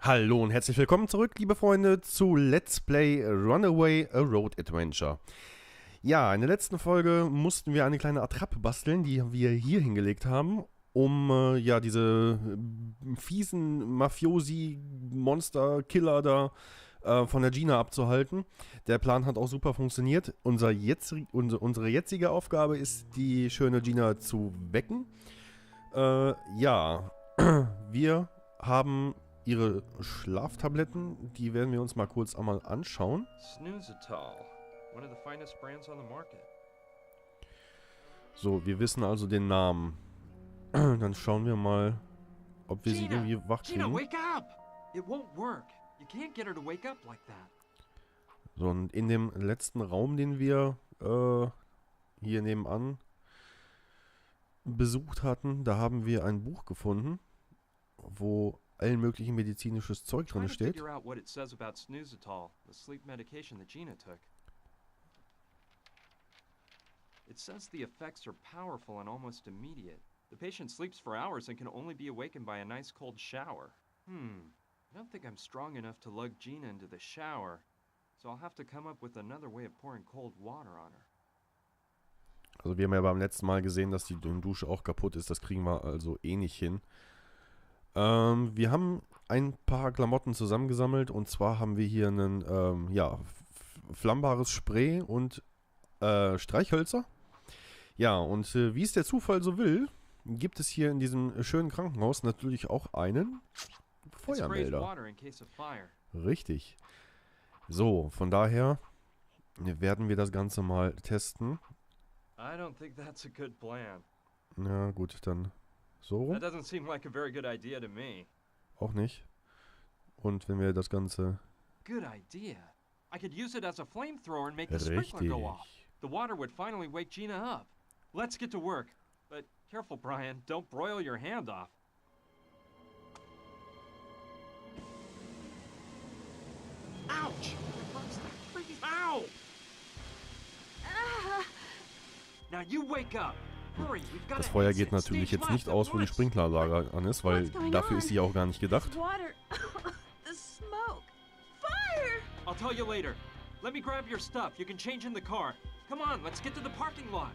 Hallo und herzlich willkommen zurück, liebe Freunde, zu Let's Play Runaway, a Road Adventure. Ja, in der letzten Folge mussten wir eine kleine Attrappe basteln, die wir hier hingelegt haben, um ja diese fiesen Mafiosi, Monster, Killer da von der Gina abzuhalten. Der Plan hat auch super funktioniert. Unsere jetzige Aufgabe ist, die schöne Gina zu wecken. Ja, wir haben ihre Schlaftabletten, die werden wir uns mal kurz einmal anschauen. So, wir wissen also den Namen. Dann schauen wir mal, ob wir sie irgendwie wach kriegen. So, und in dem letzten Raum, den wir hier nebenan besucht hatten, da haben wir ein Buch gefunden, wo allen möglichen medizinisches Zeug drin steht. It says the effects are powerful and almost immediate. The patient sleeps for hours and can only be awakened by a nice cold shower. I don't think I'm strong enough to lug Gina into the shower, so I'll have to come up with another way of pouring cold water on her. Also wir haben ja beim letzten Mal gesehen, dass die Dusche auch kaputt ist. Das kriegen wir also eh nicht hin. Wir haben ein paar Klamotten zusammengesammelt, und zwar haben wir hier ein ja, flammbares Spray und Streichhölzer. Ja, und wie es der Zufall so will, gibt es hier in diesem schönen Krankenhaus natürlich auch einen Feuermelder. Richtig. So, von daher werden wir das Ganze mal testen. Na gut, dann so rum. Auch nicht. Und wenn wir das Ganze... Richtig. The water would finally wake Gina up. Let's get to work. But careful, Brian. Don't broil your hand off. Ouch! Ow! Now you wake up. Hurry, we've got Das Feuer geht natürlich jetzt nicht aus, wo die Sprinkleranlage an ist, weil dafür ist sie auch gar nicht gedacht. The smoke. Fire! I'll tell you later. Let me grab your stuff. You can change in the car. Come on, let's get to the parking lot.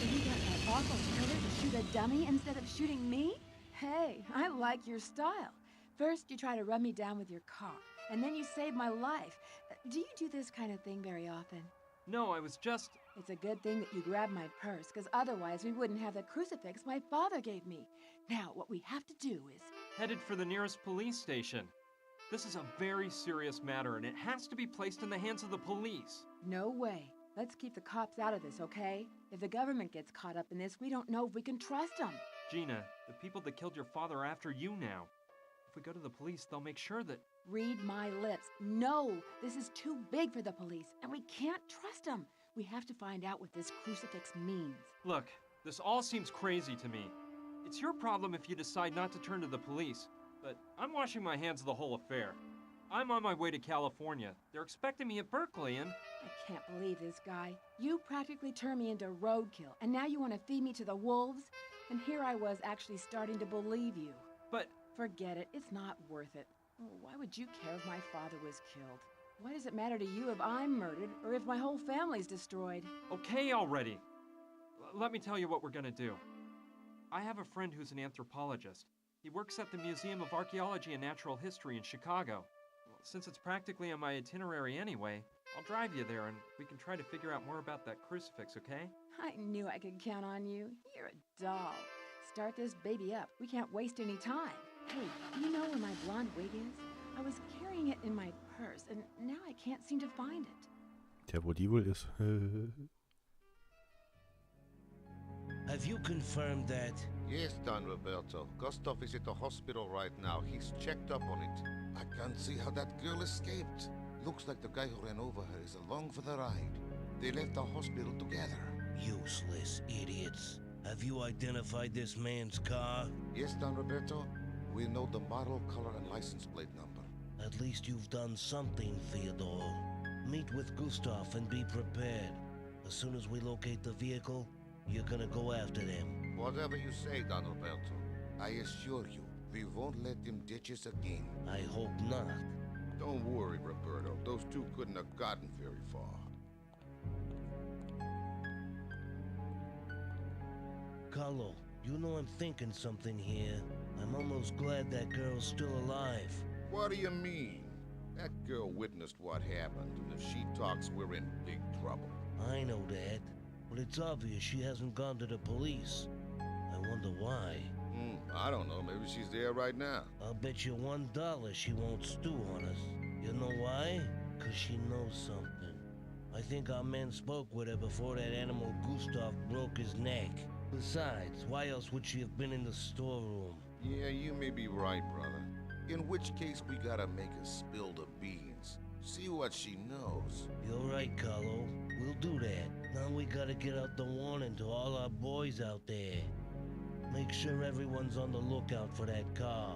You got that awful killer to shoot a dummy instead of shooting me? Hey, I like your style. First, you try to run me down with your car, and then you save my life. Do you do this kind of thing very often? No, I was just... It's a good thing that you grabbed my purse, because otherwise we wouldn't have the crucifix my father gave me. Now, what we have to do is... headed for the nearest police station. This is a very serious matter, and it has to be placed in the hands of the police. No way. Let's keep the cops out of this, okay? If the government gets caught up in this, we don't know if we can trust them. Gina, the people that killed your father are after you now. If we go to the police, they'll make sure that... Read my lips. No, this is too big for the police, and we can't trust them. We have to find out what this crucifix means. Look, this all seems crazy to me. It's your problem if you decide not to turn to the police, but I'm washing my hands of the whole affair. I'm on my way to California. They're expecting me at Berkeley, and... I can't believe this guy. You practically turned me into roadkill, and now you want to feed me to the wolves? And here I was actually starting to believe you. But... Forget it. It's not worth it. Why would you care if my father was killed? Why does it matter to you if I'm murdered or if my whole family's destroyed? Okay already. Let me tell you what we're gonna do. I have a friend who's an anthropologist. He works at the Museum of Archaeology and Natural History in Chicago. Since it's practically on my itinerary anyway, I'll drive you there and we can try to figure out more about that crucifix, okay? I knew I could count on you. You're a doll. Start this baby up. We can't waste any time. Hey, do you know where my blonde wig is? I was carrying it in my purse, and now I can't seem to find it. Tja, wo die wohl ist. Have you confirmed that? Yes, Don Roberto. Gustav is at the hospital right now. He's checked up on it. I can't see how that girl escaped. Looks like the guy who ran over her is along for the ride. They left the hospital together. Useless idiots. Have you identified this man's car? Yes, Don Roberto. We know the model, color, and license plate number. At least you've done something, Theodore. Meet with Gustav and be prepared. As soon as we locate the vehicle, you're gonna go after them. Whatever you say, Don Roberto. I assure you, we won't let them ditch us again. I hope not. Don't worry, Roberto. Those two couldn't have gotten very far. Carlo, you know I'm thinking something here. I'm almost glad that girl's still alive. What do you mean? That girl witnessed what happened, and if she talks, we're in big trouble. I know that, but it's obvious she hasn't gone to the police. I wonder why. I don't know. Maybe she's there right now. I'll bet you $1 she won't stew on us. You know why? 'Cause she knows something. I think our men spoke with her before that animal Gustav broke his neck. Besides, why else would she have been in the storeroom? Yeah, you may be right, brother. In which case, we gotta make her spill the beans. See what she knows. You're right, Carlo. We'll do that. Now we gotta get out the warning to all our boys out there. Make sure everyone's on the lookout for that car.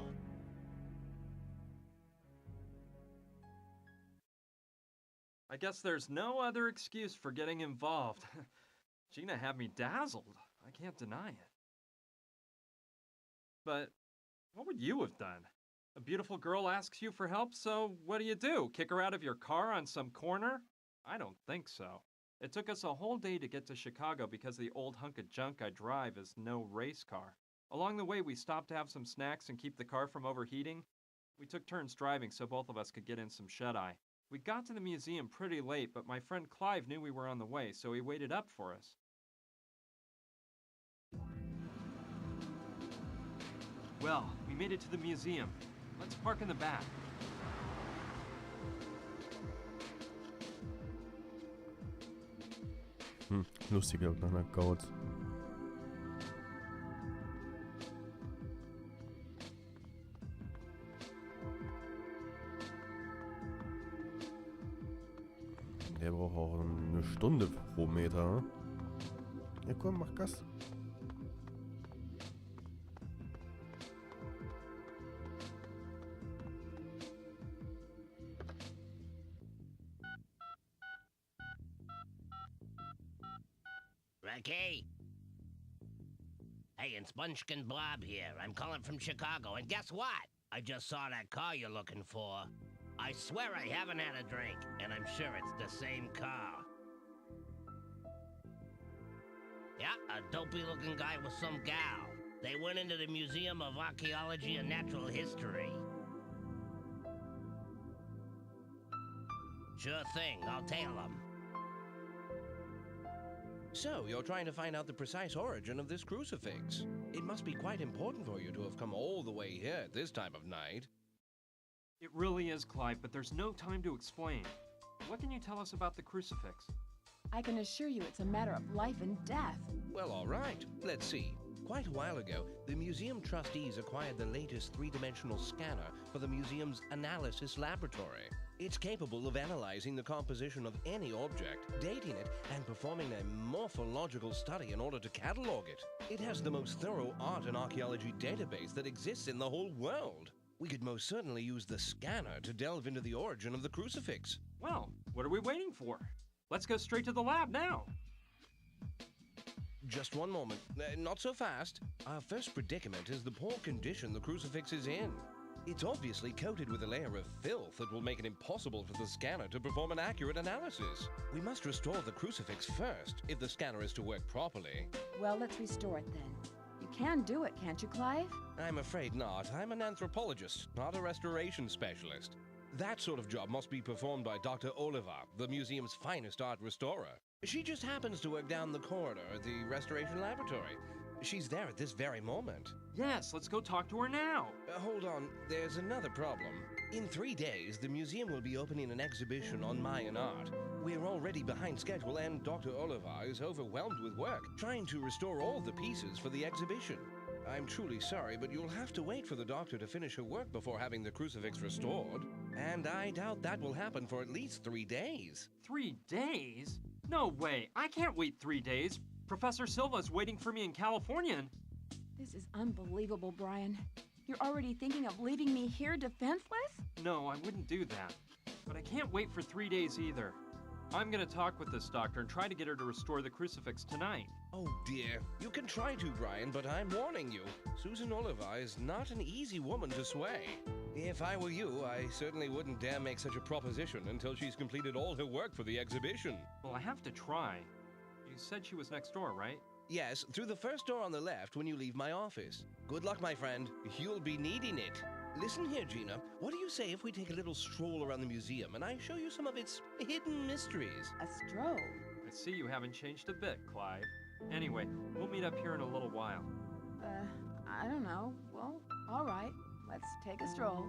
I guess there's no other excuse for getting involved. Gina had me dazzled. I can't deny it. But what would you have done? A beautiful girl asks you for help, so what do? Kick her out of your car on some corner? I don't think so. It took us a whole day to get to Chicago because the old hunk of junk I drive is no race car. Along the way, we stopped to have some snacks and keep the car from overheating. We took turns driving so both of us could get in some shut-eye. We got to the museum pretty late, but my friend Clive knew we were on the way, so he waited up for us. Well, we made it to the museum. Let's park in the back. Lustiger kleiner Gauz. Der braucht auch eine Stunde pro Meter. Ja komm, mach Gas. Ricky? Hey, it's Bunchkin Bob here. I'm calling from Chicago, and guess what? I just saw that car you're looking for. I swear I haven't had a drink, and I'm sure it's the same car. Yeah, a dopey-looking guy with some gal. They went into the Museum of Archaeology and Natural History. Sure thing, I'll tail them. So, you're trying to find out the precise origin of this crucifix. It must be quite important for you to have come all the way here at this time of night. It really is, Clive, but there's no time to explain. What can you tell us about the crucifix? I can assure you it's a matter of life and death. Well, all right. Let's see. Quite a while ago, the museum trustees acquired the latest three-dimensional scanner for the museum's analysis laboratory. It's capable of analyzing the composition of any object, dating it, and performing a morphological study in order to catalog it. It has the most thorough art and archaeology database that exists in the whole world. We could most certainly use the scanner to delve into the origin of the crucifix. Well, what are we waiting for? Let's go straight to the lab now. Just one moment. Not so fast. Our first predicament is the poor condition the crucifix is in. It's obviously coated with a layer of filth that will make it impossible for the scanner to perform an accurate analysis. We must restore the crucifix first, if the scanner is to work properly. Well, let's restore it then. You can do it, can't you, Clive? I'm afraid not. I'm an anthropologist, not a restoration specialist. That sort of job must be performed by Dr. Oliver, the museum's finest art restorer. She just happens to work down the corridor at the restoration laboratory. She's there at this very moment. Yes, let's go talk to her now. Hold on, there's another problem. In 3 days, the museum will be opening an exhibition on Mayan art. We're already behind schedule, and Dr. Oliver is overwhelmed with work, trying to restore all the pieces for the exhibition. I'm truly sorry, but you'll have to wait for the doctor to finish her work before having the crucifix restored. And I doubt that will happen for at least 3 days. 3 days? No way, I can't wait 3 days. Professor Silva's waiting for me in California and... This is unbelievable, Brian. You're already thinking of leaving me here defenseless? No, I wouldn't do that. But I can't wait for 3 days either. I'm gonna talk with this doctor and try to get her to restore the crucifix tonight. Oh dear. You can try to, Brian, but I'm warning you. Susan Oliver is not an easy woman to sway. If I were you, I certainly wouldn't dare make such a proposition until she's completed all her work for the exhibition. Well, I have to try. You said she was next door, right? Yes, through the first door on the left when you leave my office. Good luck, my friend. You'll be needing it. Listen here, Gina. What do you say if we take a little stroll around the museum and I show you some of its hidden mysteries? A stroll? I see you haven't changed a bit, Clive. Anyway, we'll meet up here in a little while. I don't know. Well, all right. Let's take a stroll.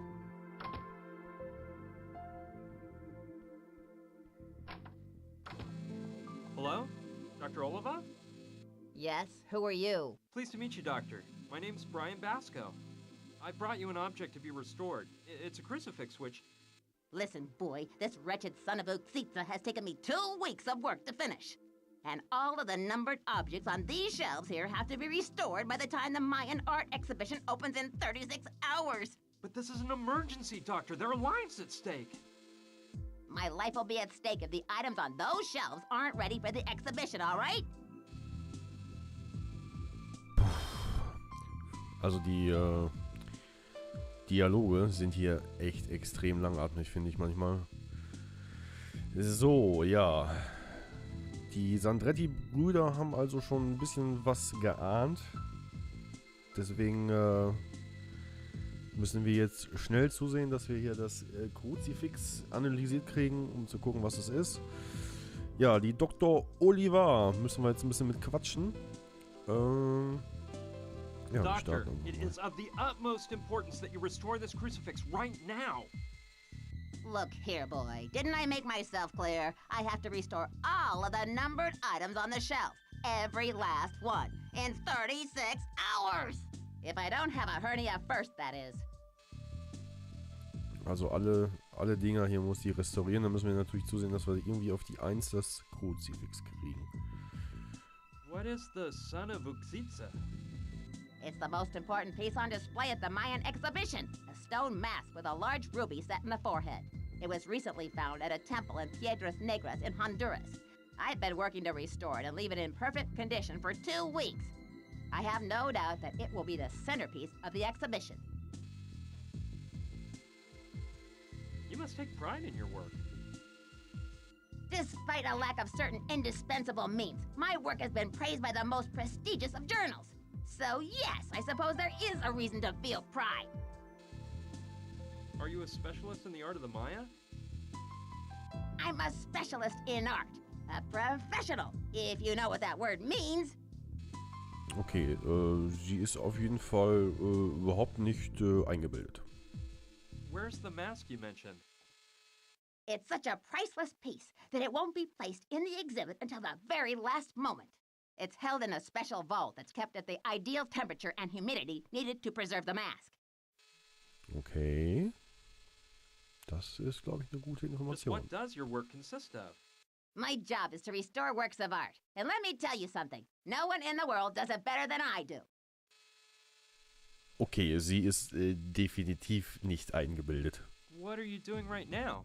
Hello? Dr. Oliva? Yes, who are you? Pleased to meet you, Doctor. My name's Brian Basco. I brought you an object to be restored. It's a crucifix which... Listen, boy, this wretched son of Uxitza has taken me 2 weeks of work to finish. And all of the numbered objects on these shelves here have to be restored by the time the Mayan art exhibition opens in 36 hours. But this is an emergency, Doctor. There are lives at stake. My life will be at stake if the items on those shelves aren't ready for the exhibition, all right? Also die Dialoge sind hier echt extrem langatmig, finde ich manchmal. So, ja. Die Sandretti Brüder haben also schon ein bisschen was geahnt. Deswegen müssen wir jetzt schnell zusehen, dass wir hier das Kruzifix analysiert kriegen, um zu gucken, was es ist. Ja, die Dr. Oliver müssen wir jetzt ein bisschen mit quatschen. Ja, Doctor, it is of the utmost importance that you restore this crucifix right now. Look here, boy. Didn't I make myself clear? I have to restore all of the numbered items on the shelf. Every last one. In 36 hours! If I don't have a hernia first, that is. Also alle Dinger hier muss die restaurieren. Dann müssen wir natürlich zusehen, dass wir irgendwie auf die 1 das Kruzifix kriegen. What is the son of Uxitza? It's the most important piece on display at the Mayan exhibition. A stone mask with a large ruby set in the forehead. It was recently found at a temple in Piedras Negras in Honduras. I've been working to restore it and leave it in perfect condition for 2 weeks. I have no doubt that it will be the centerpiece of the exhibition. You must take pride in your work. Despite a lack of certain indispensable means, my work has been praised by the most prestigious of journals. So yes, I suppose there is a reason to feel pride. Are you a specialist in the art of the Maya? I'm a specialist in art. A professional, if you know what that word means. Okay, sie ist auf jeden Fall überhaupt nicht eingebildet. Where's the mask you mentioned? It's such a priceless piece that it won't be placed in the exhibit until the very last moment. It's held in a special vault that's kept at the ideal temperature and humidity needed to preserve the mask. Okay. Das ist, glaube ich, eine gute Just Information. what does your work consist of? My job is to restore works of art. And let me tell you something. No one in the world does it better than I do. Okay, sie ist definitiv nicht eingebildet. What are you doing right now?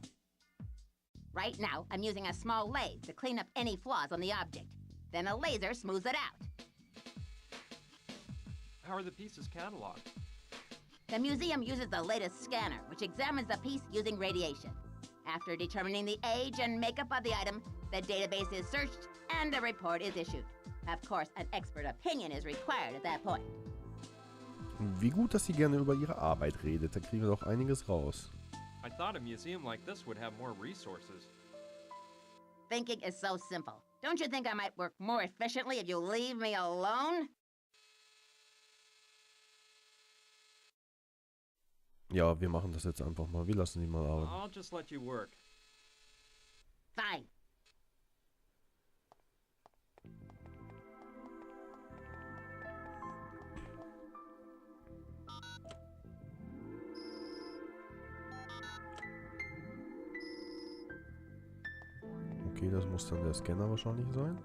Right now, I'm using a small lathe to clean up any flaws on the object. Then a laser smooths it out. How are the pieces cataloged? The museum uses the latest scanner, which examines the piece using radiation. After determining the age and makeup of the item, the database is searched and a report is issued. Of course, an expert opinion is required at that point. Wie gut, dass sie gerne über ihre Arbeit redet. Da kriegen wir doch einiges raus. I thought a museum like this would have more resources. Thinking is so simple. Don't you think I might work more efficiently if you leave me alone? Ja, wir machen das jetzt einfach mal. Wir lassen sie mal arbeiten. I'll just let you work. Fine. Okay, das muss dann der Scanner wahrscheinlich sein.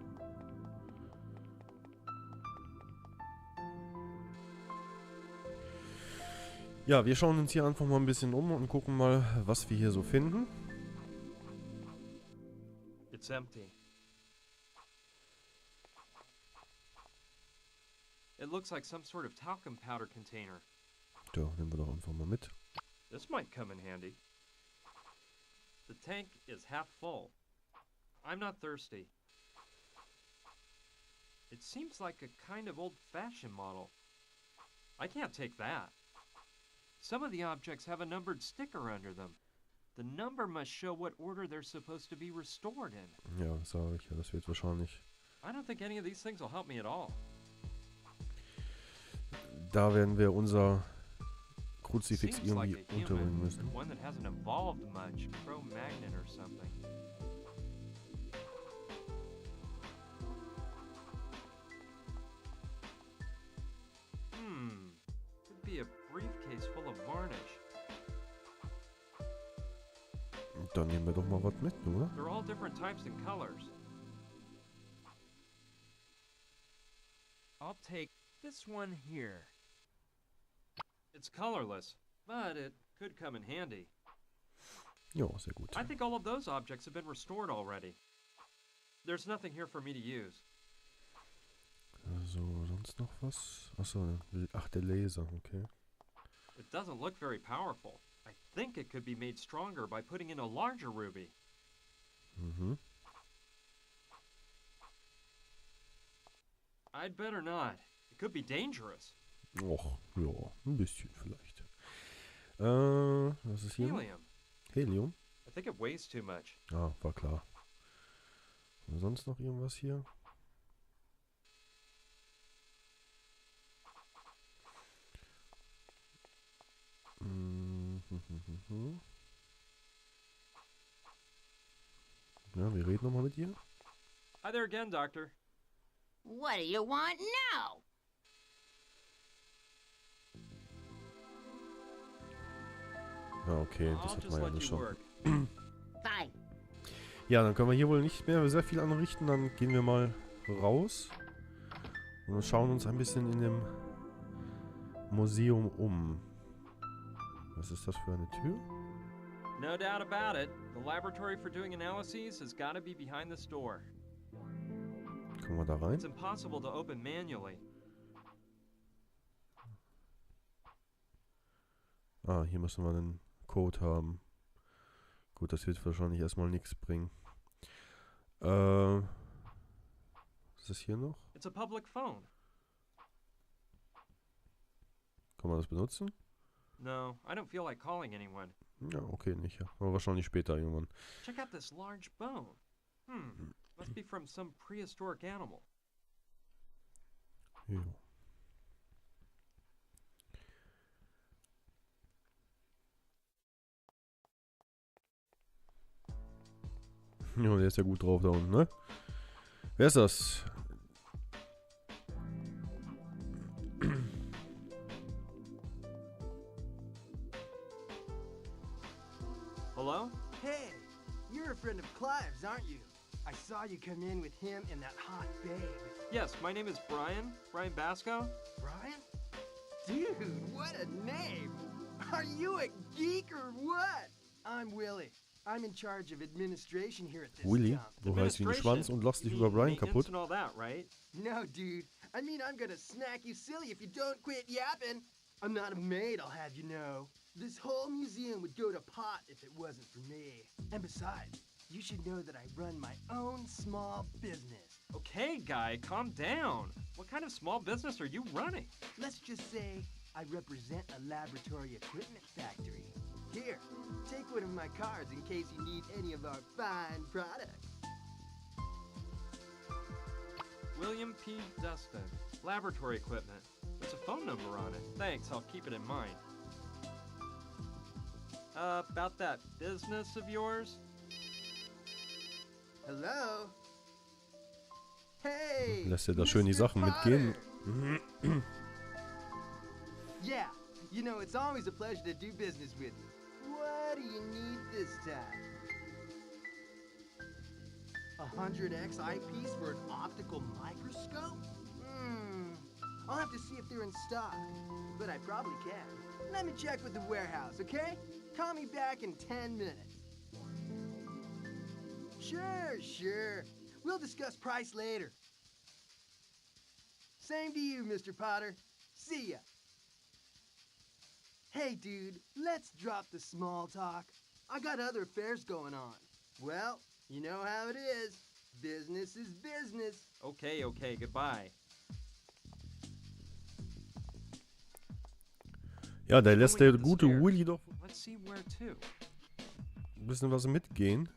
Ja, wir schauen uns hier einfach mal ein bisschen um und gucken mal, was wir hier so finden. It's empty. It looks like some sort of talcum powder container. Ja, nehmen wir doch einfach mal mit. This might come in handy. The tank is half full. I'm not thirsty. It seems like a kind of old-fashioned model. I can't take that. Some of the objects have a numbered sticker under them. The number must show what order they're supposed to be restored in. Ja, sage ich ja, das wird wahrscheinlich. I don't think any of these things will help me at all. Da werden wir unser Kruzifix Seems like irgendwie a unterbringen human, müssen. one that hasn't evolved much, Cro-Magnon or something. Could be a briefcase full of varnish. Dann nehmen wir doch mal was mit, oder? They're all different types and colors. I'll take this one here. It's colorless, but it could come in handy. Ja, sehr gut. I think all of those objects have been restored already. There's nothing here for me to use. So, sonst noch was? Achso, ach, der Laser, okay. It doesn't look very powerful. I think it could be made stronger by putting in a larger ruby. Mhm. I'd better not. It could be dangerous. Och, ja, ein bisschen vielleicht. Was ist hier? Helium. Helium? I think it weighs too much. Ah, war klar. Und sonst noch irgendwas hier? Ja, wir reden nochmal mit ihr. Hi there again, Doctor. What do you want now? Ja, okay, das I'll hat just man ja let nicht you schon. work. Fine. Ja, dann können wir hier wohl nicht mehr sehr viel anrichten. Dann gehen wir mal raus und schauen uns ein bisschen in dem Museum um. Was ist das für eine Tür? No doubt about it. The laboratory for doing analyses has got to be behind this door. Kommen wir da rein? It's impossible to open manually. Ah, hier müssen wir einen Code haben. Gut, das wird wahrscheinlich erstmal nichts bringen. Was ist hier noch? It's a public phone. Kann man das benutzen? No, I don't feel like calling anyone. Ja, okay, nicht. Ja. Aber wahrscheinlich später irgendwann. Check out this large bone. Must be from some prehistoric animal. Jo. Ja, der ist ja gut drauf da unten, ne? Wer ist das? Hello? Hey, you're a friend of Clive's, aren't you? I saw you come in with him and that hot babe. Yes, my name is Brian. Brian Basco. Brian? Dude, what a name! Are you a geek or what? I'm Willie. I'm in charge of administration here at this Willy, dump. du heißt wie ein Schwanz und lachst dich über Brian kaputt. And all that, right? No, dude. I mean, I'm gonna snack you silly if you don't quit yapping. I'm not a maid, I'll have you know. This whole museum would go to pot if it wasn't for me. And besides, you should know that I run my own small business. Okay, guy, calm down. What kind of small business are you running? Let's just say I represent a laboratory equipment factory. Here, take one of my cards in case you need any of our fine products. William P. Dustin, laboratory equipment. There's a phone number on it. Thanks, I'll keep it in mind. About that business of yours? Hello? Hey! Lässt er da schön die Mr. Sachen mitgehen. Potter. Yeah, you know, it's always a pleasure to do business with you. What do you need this time? 100x eyepiece for an optical microscope? I'll have to see if they're in stock. But I probably can. Let me check with the warehouse, okay? Call me back in 10 minutes. Sure. We'll discuss price later. Same to you, Mr. Potter. See ya. Hey, dude, let's drop the small talk. I got other affairs going on. Well, you know how it is. Business is business. Okay, goodbye. Ja, der lässt der gute Willy doch Let's see where to. ein bisschen was mitgehen.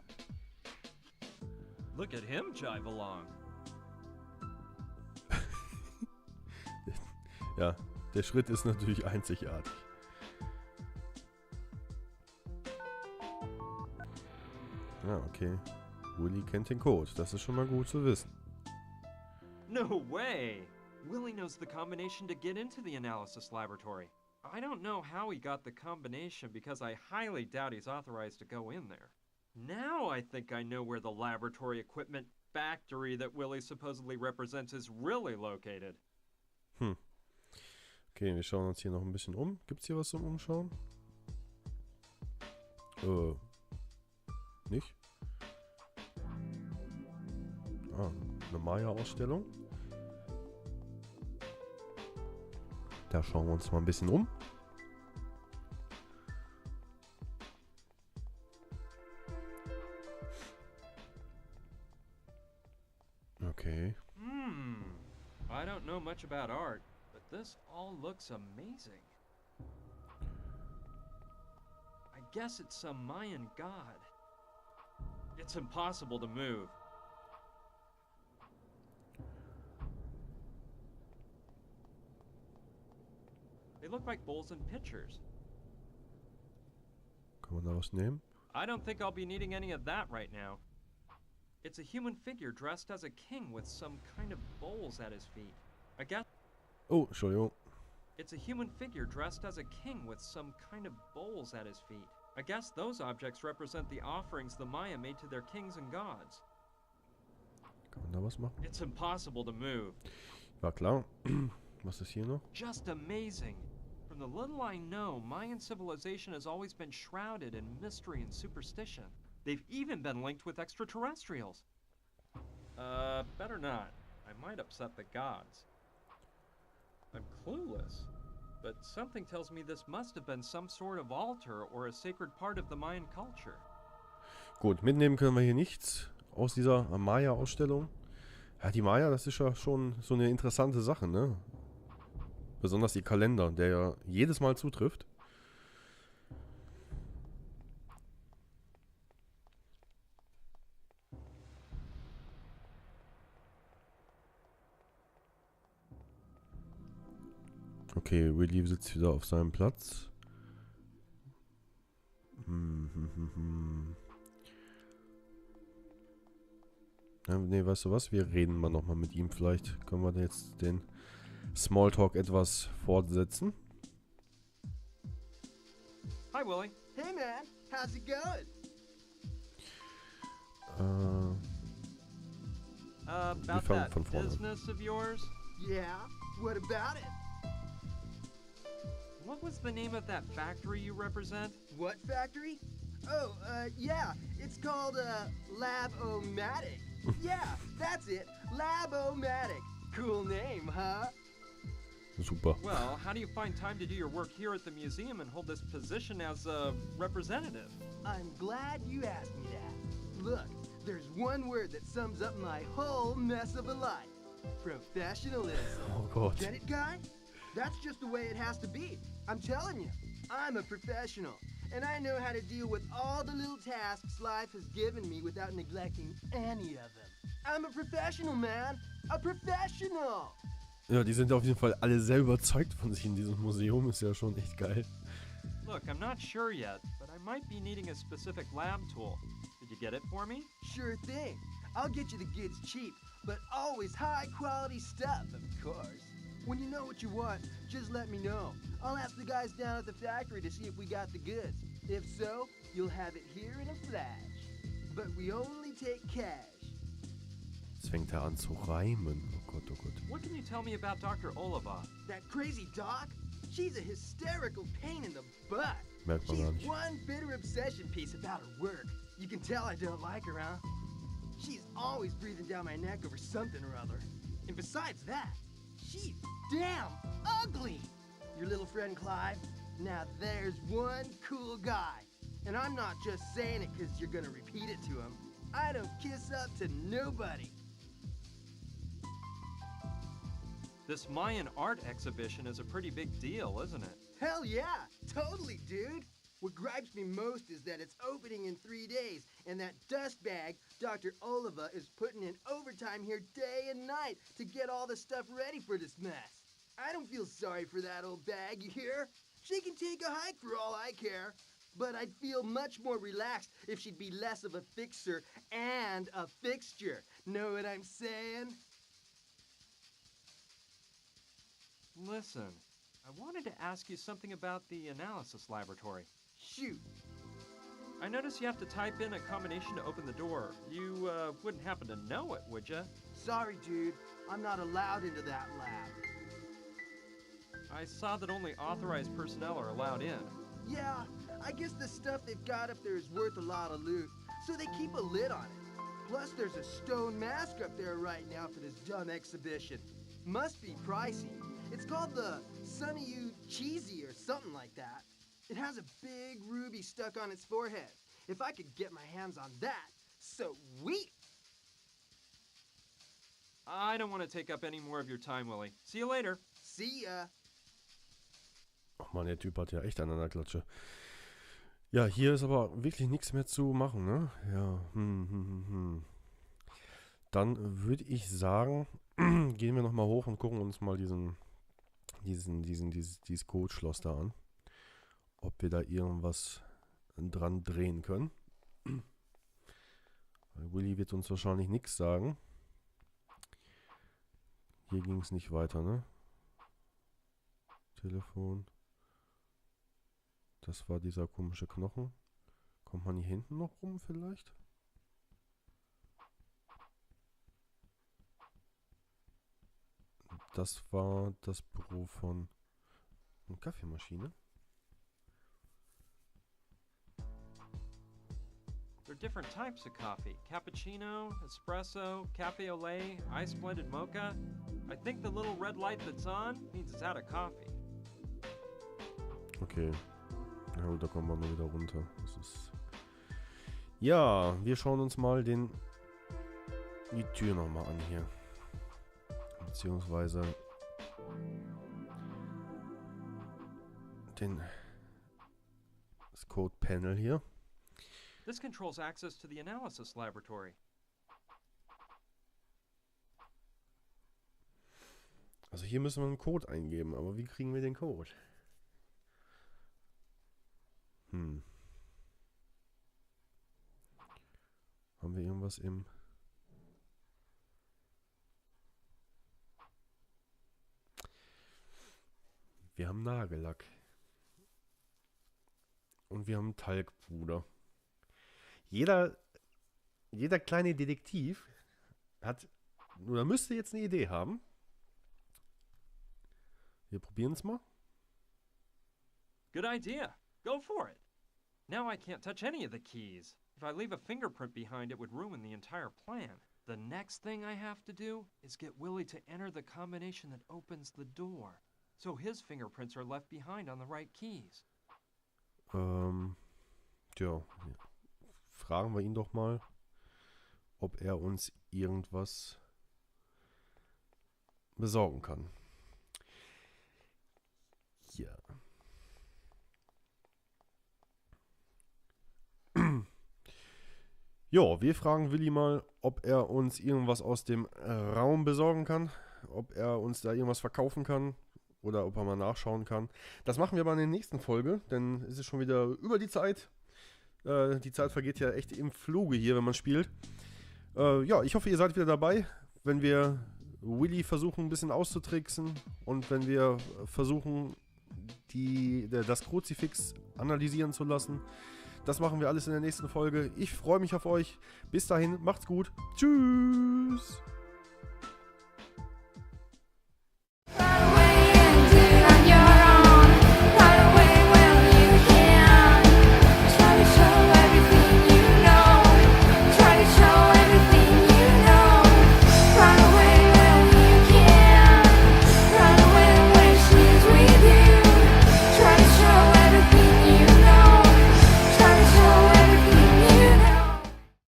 Look at him jive along. Ja, der Schritt ist natürlich einzigartig. Ja, okay. Willy kennt den Code. Das ist schon mal gut zu wissen. No way! Willie knows the combination to get into the analysis laboratory. I don't know how he got the combination because I highly doubt he's authorized to go in there. Now I think I know where the laboratory equipment factory that Willie supposedly represents is really located. Okay, wir schauen uns hier noch ein bisschen um. Gibt's hier was zum Umschauen? Nicht? Ah, eine Maya-Ausstellung. Da schauen wir uns mal ein bisschen um. Okay. I don't know much about art, but this all looks amazing. I guess it's some Mayan god. It's impossible to move. They look like bowls and pitchers. Kann man da was nehmen? I don't think I'll be needing any of that right now. It's a human figure dressed as a king with some kind of bowls at his feet. I guess. Oh, Entschuldigung. It's a human figure dressed as a king with some kind of bowls at his feet. I guess those objects represent the offerings the Maya made to their kings and gods. Kann man da was machen? It's impossible to move. War klar. Was ist hier noch? Just amazing. From the little I know, Mayan civilization has always been shrouded in mystery and superstition. They've even been linked with extraterrestrials. Better not. I might upset the gods. I'm clueless, but something tells me this must have been some sort of altar or a sacred part of the Mayan culture. Gut, mitnehmen können wir hier nichts aus dieser Maya-Ausstellung. Ja, die Maya, das ist ja schon so eine interessante Sache, ne? Besonders ihr Kalender, der ja jedes Mal zutrifft. Okay, Willy sitzt wieder auf seinem Platz. Ja, nee, weißt du was? Wir reden mal nochmal mit ihm. Vielleicht können wir jetzt den Smalltalk etwas fortsetzen. Hi, Willie. Hey, man. How's it going? About fangen that von vorne an. business of yours? Yeah? What about it? What was the name of that factory you represent? What factory? Oh, yeah. It's called, Lab-O-Matic. Yeah, that's it. Lab-O-Matic. Cool name, huh? Super. Well, how do you find time to do your work here at the museum and hold this position as a representative? I'm glad you asked me that. Look, there's one word that sums up my whole mess of a life. Professionalism. Oh Gott. Get it, guy? That's just the way it has to be. I'm telling you, I'm a professional, and I know how to deal with all the little tasks life has given me without neglecting any of them. I'm a professional, man. A professional. Ja, die sind auf jeden Fall alle sehr überzeugt von sich in diesem Museum. Ist ja schon echt geil. Look, I'm not sure yet, but I might be needing a specific lab tool. Did you get it for me? Sure thing. I'll get you the goods cheap, but always high quality stuff, of course. When you know what you want, just let me know. I'll ask the guys down at the factory to see if we got the goods. If so, you'll have it here in a flash. But we only take cash. Jetzt fängt er an zu reimen. Oh Gott, oh Gott. What can you tell me about Dr. Oliva? That crazy doc? She's a hysterical pain in the butt. Merkt man gar She's nicht. one bitter obsession piece about her work. You can tell I don't like her, huh? She's always breathing down my neck over something or other. And besides that, she's damn ugly. Your little friend Clive? Now there's one cool guy. And I'm not just saying it because you're gonna repeat it to him. I don't kiss up to nobody. This Mayan art exhibition is a pretty big deal, isn't it? Hell yeah, totally, dude. What gripes me most is that it's opening in 3 days, and that dustbag, Dr. Oliva, is putting in overtime here day and night to get all the stuff ready for this mess. I don't feel sorry for that old bag, you hear? She can take a hike for all I care. But I'd feel much more relaxed if she'd be less of a fixer and a fixture. Know what I'm saying? Listen, I wanted to ask you something about the analysis laboratory. Shoot. I notice you have to type in a combination to open the door. You wouldn't happen to know it, would you? Sorry, dude. I'm not allowed into that lab. I saw that only authorized personnel are allowed in. Yeah, I guess the stuff they've got up there is worth a lot of loot, so they keep a lid on it. Plus, there's a stone mask up there right now for this dumb exhibition. Must be pricey. It's called the Sunny You Cheesy or something like that. It has a big ruby stuck on its forehead. If I could get my hands on that, sweet! I don't want to take up any more of your time, Willie. See you later. See ya. Ach man, der Typ hat ja echt einen an der Klatsche. Ja, hier ist aber wirklich nichts mehr zu machen, ne? Ja, Dann würde ich sagen, gehen wir nochmal hoch und gucken uns mal dieses Codeschloss da an. Ob wir da irgendwas dran drehen können. Weil Willy wird uns wahrscheinlich nichts sagen. Hier ging es nicht weiter, ne? Telefon. Das war dieser komische Knochen. Kommt man hier hinten noch rum vielleicht? Das war das Büro von einer Kaffeemaschine. There are different types of coffee. Cappuccino, espresso, cafe au lait, ice blended mocha. I think the little red light that's on means it's out of coffee. Okay. Ja gut, da kommen wir mal wieder runter. Das ist ja, wir schauen uns mal die Tür nochmal an hier. Beziehungsweise das Code Panel hier. This controls access to the analysis laboratory. Also hier müssen wir einen Code eingeben, aber wie kriegen wir den Code? Haben wir irgendwas im... Wir haben Nagellack. Und wir haben Talgpuder. Jeder kleine Detektiv hat oder müsste jetzt eine Idee haben. Wir probieren es mal. Good idea. Go for it. Now I can't touch any of the keys. If I leave a fingerprint behind, it would ruin the entire plan. The next thing I have to do is get Willie to enter the combination that opens the door, so his fingerprints are left behind on the right keys. Tja, fragen wir ihn doch mal, ob er uns irgendwas besorgen kann. Ja. Jo, wir fragen Willi mal, ob er uns irgendwas aus dem Raum besorgen kann, ob er uns da irgendwas verkaufen kann oder ob er mal nachschauen kann. Das machen wir aber in der nächsten Folge, denn es ist schon wieder über die Zeit. Die Zeit vergeht ja echt im Fluge hier, wenn man spielt. Ja, ich hoffe, ihr seid wieder dabei, wenn wir Willi versuchen, ein bisschen auszutricksen und wenn wir versuchen, das Kruzifix analysieren zu lassen. Das machen wir alles in der nächsten Folge. Ich freue mich auf euch. Bis dahin, macht's gut. Tschüss.